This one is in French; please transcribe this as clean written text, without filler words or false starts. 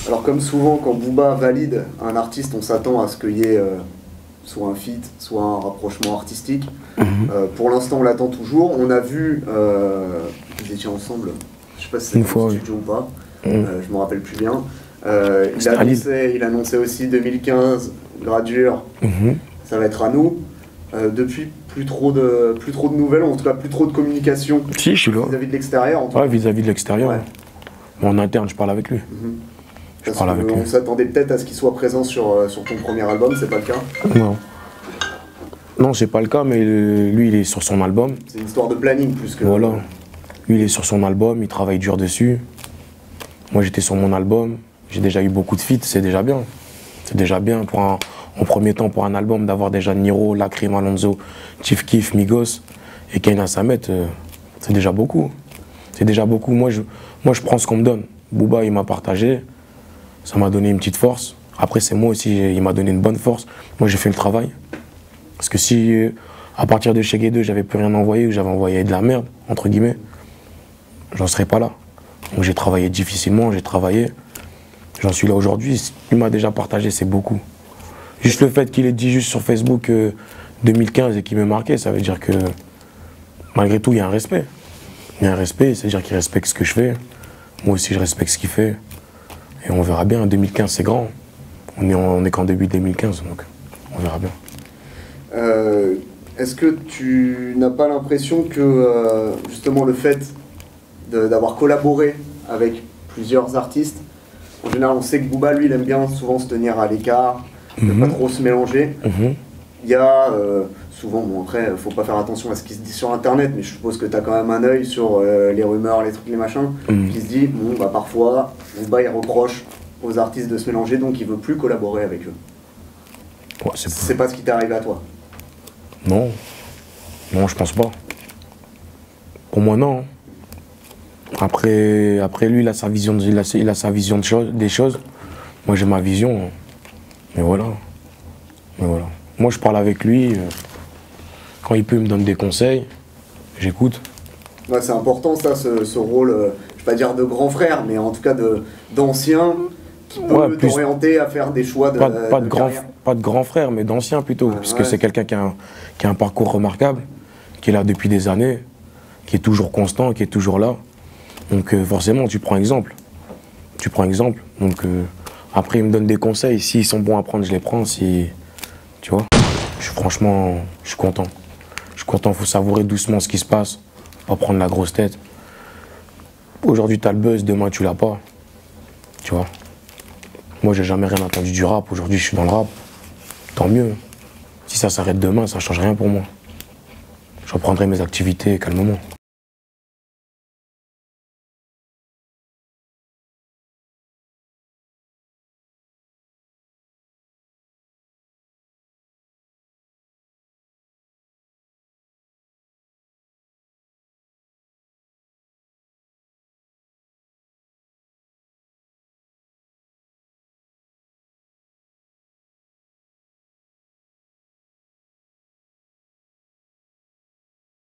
Alors comme souvent, quand Booba valide un artiste, on s'attend à ce qu'il y ait soit un feat, soit un rapprochement artistique. Pour l'instant, on l'attend toujours. On a vu, ils étaient ensemble, je sais pas si c'était en studio ou pas, je me rappelle plus bien. Il annonçait aussi 2015, Gradure, ça va être à nous. Depuis, plus trop de nouvelles, en tout cas plus trop de communication. Si, je suis là. Vis-à-vis de l'extérieur. Ouais, vis-à-vis de l'extérieur. Ouais. En interne, je parle avec lui. On s'attendait peut-être à ce qu'il soit présent sur ton premier album, c'est pas le cas? Non. Non, c'est pas le cas, mais lui, il est sur son album. C'est une histoire de planning plus que... Voilà. Lui, il est sur son album, il travaille dur dessus. Moi, j'étais sur mon album. J'ai déjà eu beaucoup de feats, c'est déjà bien. C'est déjà bien, en premier temps, pour un album, d'avoir déjà Niro, Lacrim, Alonso, Chief Keef, Migos et Kayna Samet. C'est déjà beaucoup. C'est déjà beaucoup. Moi, je prends ce qu'on me donne. Booba, il m'a partagé. Ça m'a donné une petite force. Après, c'est moi aussi, il m'a donné une bonne force. Moi, j'ai fait le travail. Parce que si, à partir de chez Guédeux, j'avais plus rien envoyé, ou j'avais envoyé de la merde, entre guillemets, j'en serais pas là. Donc j'ai travaillé difficilement, j'ai travaillé. J'en suis là aujourd'hui. Il m'a déjà partagé, c'est beaucoup. Juste le fait qu'il ait dit juste sur Facebook 2015 et qu'il m'ait marqué, ça veut dire que, malgré tout, il y a un respect. Il y a un respect, c'est-à-dire qu'il respecte ce que je fais. Moi aussi, je respecte ce qu'il fait. Et on verra bien, 2015 c'est grand. On est qu'en début 2015, donc on verra bien. Est-ce que tu n'as pas l'impression que justement le fait d'avoir collaboré avec plusieurs artistes, en général on sait que Booba lui il aime bien souvent se tenir à l'écart, ne pas trop se mélanger. Il y a souvent, bon après faut pas faire attention à ce qui se dit sur internet, mais je suppose que tu as quand même un œil sur les rumeurs, les trucs, les machins, qui se dit bon bah parfois Booba il reproche aux artistes de se mélanger donc il veut plus collaborer avec eux. Ouais, c'est pas ce qui t'est arrivé à toi? Non, non, je pense pas. Pour moi, non. Après lui, il a sa vision, il a sa vision des choses. Moi, j'ai ma vision. Mais voilà. Moi, je parle avec lui. Quand il peut, il me donne des conseils. J'écoute. Ouais, c'est important, ça, ce rôle, je vais pas dire de grand frère, mais en tout cas d'ancien, qui peut t'orienter à faire des choix de pas de grand frère, mais d'ancien plutôt. Puisque c'est quelqu'un qui a un parcours remarquable, qui est là depuis des années, qui est toujours constant, qui est toujours là. Donc forcément, tu prends exemple. Donc après, il me donne des conseils. S'ils sont bons à prendre, je les prends. Si, tu vois, franchement, je suis content. Je suis content, il faut savourer doucement ce qui se passe. Pas prendre la grosse tête. Aujourd'hui, tu as le buzz, demain, tu l'as pas. Tu vois. Moi, j'ai jamais rien entendu du rap. Aujourd'hui, je suis dans le rap. Tant mieux. Si ça s'arrête demain, ça change rien pour moi. Je reprendrai mes activités calmement.